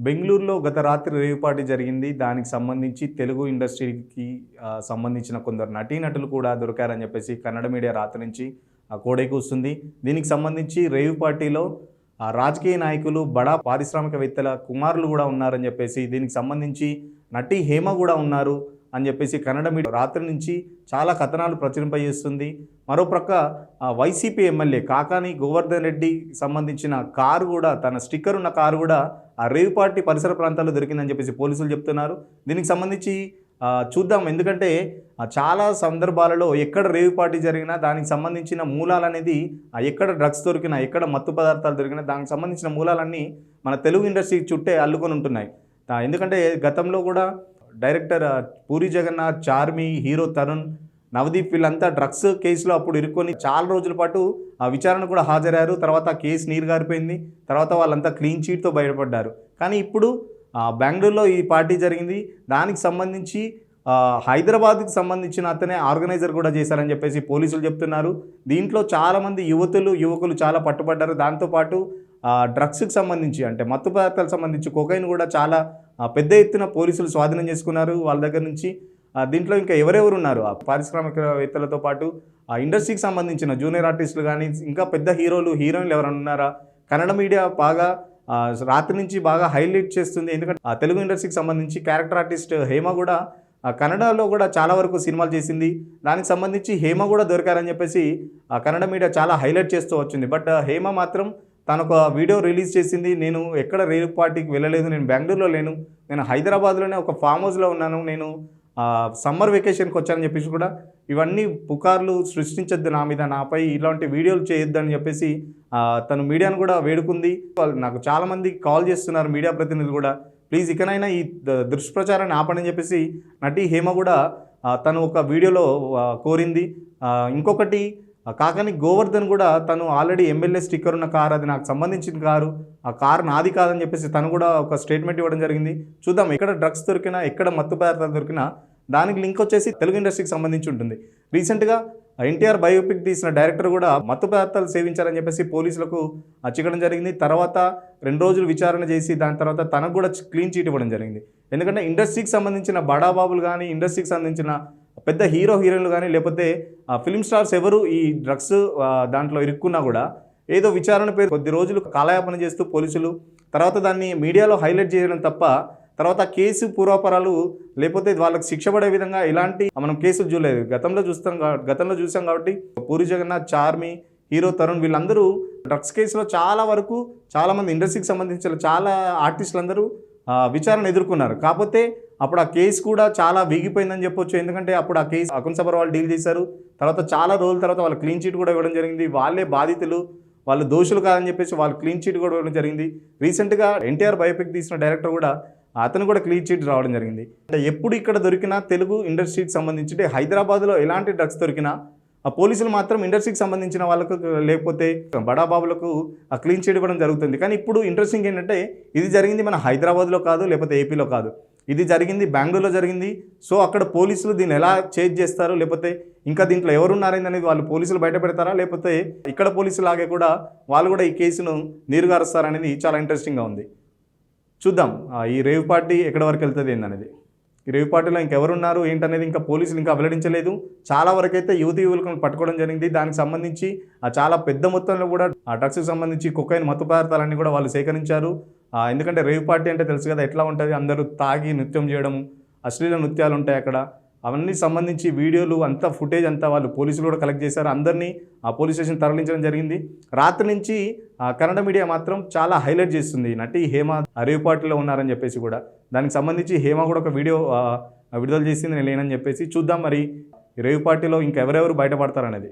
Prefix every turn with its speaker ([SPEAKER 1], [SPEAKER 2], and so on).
[SPEAKER 1] బెంగుళూరులో గత రాత్రి రేవ్ పార్టీ జరిగింది. దానికి సంబంధించి తెలుగు ఇండస్ట్రీకి సంబంధించిన కొందరు నటీనటులు కూడా దొరికారని చెప్పేసి కన్నడ మీడియా రాత్రి నుంచి కోడైకూస్తుంది. దీనికి సంబంధించి రేవ్ పార్టీలో రాజకీయ నాయకులు, బడా పారిశ్రామికవేత్తల కుమారులు కూడా ఉన్నారని చెప్పేసి, దీనికి సంబంధించి నటి హేమ కూడా ఉన్నారు అని చెప్పేసి కన్నడ మీడియా రాత్రి నుంచి చాలా కథనాలు ప్రచురింపజేస్తుంది. మరోప్రక్క వైసీపీ ఎమ్మెల్యే కాకాని గోవర్ధన్ రెడ్డి సంబంధించిన కారు కూడా, తన స్టిక్కర్ ఉన్న కారు కూడా ఆ రేవ్ పార్టీ పరిసర ప్రాంతాల్లో దొరికిందని చెప్పేసి పోలీసులు చెప్తున్నారు. దీనికి సంబంధించి చూద్దాం. ఎందుకంటే చాలా సందర్భాలలో ఎక్కడ రేవ్ పార్టీ జరిగినా దానికి సంబంధించిన మూలాలు అనేది, ఎక్కడ డ్రగ్స్ దొరికినా, ఎక్కడ మత్తు పదార్థాలు దొరికినా దానికి సంబంధించిన మూలాలన్నీ మన తెలుగు ఇండస్ట్రీ చుట్టే అల్లుకొని ఉంటున్నాయి. ఎందుకంటే గతంలో కూడా డైరెక్టర్ పూరి జగన్నాథ్, చార్మి, హీరో తరుణ్, నవదీప్ వీళ్ళంతా డ్రగ్స్ కేసులో అప్పుడు ఇరుక్కొని చాలా రోజుల పాటు ఆ విచారణ కూడా హాజరయ్యారు. తర్వాత కేసు నీరు గారిపోయింది. తర్వాత వాళ్ళంతా క్లీన్ చీట్తో బయటపడ్డారు. కానీ ఇప్పుడు బెంగళూరులో ఈ పార్టీ జరిగింది. దానికి సంబంధించి హైదరాబాద్కి సంబంధించిన అతనే ఆర్గనైజర్ కూడా చేశారని చెప్పేసి పోలీసులు చెప్తున్నారు. దీంట్లో చాలామంది యువకులు చాలా పట్టుబడ్డారు. దాంతోపాటు డ్రగ్స్కి సంబంధించి, అంటే మత్తు పదార్థాలకు సంబంధించి కొకైన్ కూడా చాలా పెద్ద ఎత్తున పోలీసులు స్వాధీనం చేసుకున్నారు వాళ్ళ దగ్గర నుంచి. దీంట్లో ఇంకా ఎవరెవరు ఉన్నారు, ఆ పారిశ్రామికవేత్తలతో పాటు ఆ ఇండస్ట్రీకి సంబంధించిన జూనియర్ ఆర్టిస్టులు కానీ, ఇంకా పెద్ద హీరోలు, హీరోయిన్లు ఎవరైనా ఉన్నారా? కన్నడ మీడియా బాగా రాత్రి నుంచి బాగా హైలైట్ చేస్తుంది. ఎందుకంటే ఆ తెలుగు ఇండస్ట్రీకి సంబంధించి క్యారెక్టర్ ఆర్టిస్ట్ హేమ కూడా కన్నడలో కూడా చాలా వరకు సినిమాలు చేసింది. దానికి సంబంధించి హేమ కూడా దొరికారని చెప్పేసి కన్నడ మీడియా చాలా హైలైట్ చేస్తూ వచ్చింది. బట్ హేమ మాత్రం తను ఒక వీడియో రిలీజ్ చేసింది. నేను ఎక్కడ రేవ్ పార్టీకి వెళ్ళలేదు, నేను బెంగళూరులో లేను, నేను హైదరాబాద్లోనే ఒక ఫామ్ హౌస్లో ఉన్నాను, నేను సమ్మర్ వెకేషన్కి వచ్చానని చెప్పేసి కూడా, ఇవన్నీ పుకార్లు సృష్టించొద్దు నా మీద, నాపై ఇలాంటి వీడియోలు చేయొద్దు అని చెప్పేసి తను మీడియాను కూడా వేడుకుంది. నాకు చాలామంది కాల్ చేస్తున్నారు మీడియా ప్రతినిధులు కూడా, ప్లీజ్ ఇకనైనా ఈ దుష్ప్రచారాన్ని ఆపండి చెప్పేసి నటి హేమ కూడా తను ఒక వీడియోలో కోరింది. ఇంకొకటి, కాకాని గోవర్ధన్ కూడా తను ఆల్రెడీ ఎమ్మెల్యే స్టిక్కర్ ఉన్న కారు, అది నాకు సంబంధించిన కారు, ఆ కారు నాది కాదని చెప్పేసి తను కూడా ఒక స్టేట్మెంట్ ఇవ్వడం జరిగింది. చూద్దాం, ఎక్కడ డ్రగ్స్ దొరికినా, ఎక్కడ మత్తు పదార్థాలు దొరికినా దానికి లింక్ వచ్చేసి తెలుగు ఇండస్ట్రీకి సంబంధించి ఉంటుంది. రీసెంట్గా ఎన్టీఆర్ బయోపిక్ తీసిన డైరెక్టర్ కూడా మత్తు పదార్థాలు సేవించారని చెప్పేసి పోలీసులకు చిక్కడం జరిగింది. తర్వాత 2 రోజులు విచారణ చేసి దాని తర్వాత తనకు కూడా క్లీన్ చీట్ ఇవ్వడం జరిగింది. ఎందుకంటే ఇండస్ట్రీకి సంబంధించిన బడాబాబులు కానీ, ఇండస్ట్రీకి సంబంధించిన పెద్ద హీరోయిన్లు కానీ, లేకపోతే ఫిల్మ్ స్టార్స్ ఎవరు ఈ డ్రగ్స్ దాంట్లో ఇరుక్కున్నా కూడా ఏదో విచారణ పేరు కొద్ది రోజులు కాలయాపన చేస్తూ పోలీసులు తర్వాత దాన్ని మీడియాలో హైలైట్ చేయడం తప్ప, తర్వాత కేసు పూర్వాపరాలు లేకపోతే వాళ్ళకి శిక్ష పడే విధంగా ఇలాంటి మనం కేసులు చూడలేదు. గతంలో చూసాం కాబట్టి పూరి జగన్నాథ్, చార్మి, హీరో తరుణ్ వీళ్ళందరూ డ్రగ్స్ కేసులో చాలామంది ఇండస్ట్రీకి సంబంధించిన చాలా ఆర్టిస్టులు అందరూ విచారణ ఎదుర్కొన్నారు. కాకపోతే అప్పుడు ఆ కేసు కూడా చాలా వీగిపోయిందని చెప్పొచ్చు. ఎందుకంటే అప్పుడు ఆ కేసు అకున్ సబర్ వాళ్ళు డీల్ చేశారు. తర్వాత చాలా రోజుల తర్వాత వాళ్ళు క్లీన్ చీట్ కూడా ఇవ్వడం జరిగింది. వాళ్ళే బాధితులు, వాళ్ళు దోషులు కాదని చెప్పేసి వాళ్ళు క్లీన్ చీట్ కూడా ఇవ్వడం జరిగింది. రీసెంట్గా ఎన్టీఆర్ బయోపిక్ తీసిన డైరెక్టర్ కూడా అతను కూడా క్లీన్ చీట్ రావడం జరిగింది. అంటే ఎప్పుడు ఇక్కడ దొరికినా తెలుగు ఇండస్ట్రీకి సంబంధించి హైదరాబాద్లో ఎలాంటి డ్రగ్స్ దొరికినా ఆ పోలీసులు మాత్రం ఇండస్ట్రీకి సంబంధించిన వాళ్ళకు లేకపోతే బడాబాబులకు ఆ క్లీన్ చీట్ ఇవ్వడం జరుగుతుంది. కానీ ఇప్పుడు ఇంట్రెస్టింగ్ ఏంటంటే, ఇది జరిగింది మన హైదరాబాద్లో కాదు, లేకపోతే ఏపీలో కాదు, ఇది జరిగింది బెంగళూరులో జరిగింది. సో అక్కడ పోలీసులు దీన్ని ఎలా చేంజ్ చేస్తారు, లేకపోతే ఇంకా దీంట్లో ఎవరున్నారనేది వాళ్ళు పోలీసులు బయట పెడతారా, లేకపోతే ఇక్కడ పోలీసులు లాగే కూడా వాళ్ళు కూడా ఈ కేసును నీరుగారుస్తారనేది చాలా ఇంట్రెస్టింగ్గా ఉంది. చూద్దాం ఈ రేవ్ పార్టీ ఎక్కడి వరకు వెళ్తుంది ఏందనేది. ఈ రేవ్ పార్టీలో ఇంకెవరున్నారు ఏంటనేది ఇంకా పోలీసులు ఇంకా వెల్లడించలేదు. చాలా వరకు అయితే యువకులను పట్టుకోవడం జరిగింది. దానికి సంబంధించి చాలా పెద్ద మొత్తంలో కూడా ఆ డ్రగ్స్కి సంబంధించి కొకైన్ మత్తు పదార్థాలన్నీ కూడా వాళ్ళు సేకరించారు. ఎందుకంటే రేవ్ పార్టీ అంటే తెలుసు కదా ఎట్లా ఉంటుంది, అందరూ తాగి నృత్యం చేయడము, అశ్లీల నృత్యాలు ఉంటాయి అక్కడ. అవన్నీ సంబంధించి వీడియోలు అంతా ఫుటేజ్ అంతా వాళ్ళు పోలీసులు కూడా కలెక్ట్ చేశారు. అందరినీ ఆ పోలీస్ స్టేషన్ తరలించడం జరిగింది. రాత్రి నుంచి కన్నడ మీడియా మాత్రం చాలా హైలైట్ చేస్తుంది నటి హేమ రేవ్ పార్టీలో ఉన్నారని చెప్పేసి కూడా. దానికి సంబంధించి హేమ కూడా ఒక వీడియో విడుదల చేసింది, నేను లేనని చెప్పేసి. చూద్దాం మరి రేవ్ పార్టీలో ఇంకెవరెవరు బయటపడతారనేది.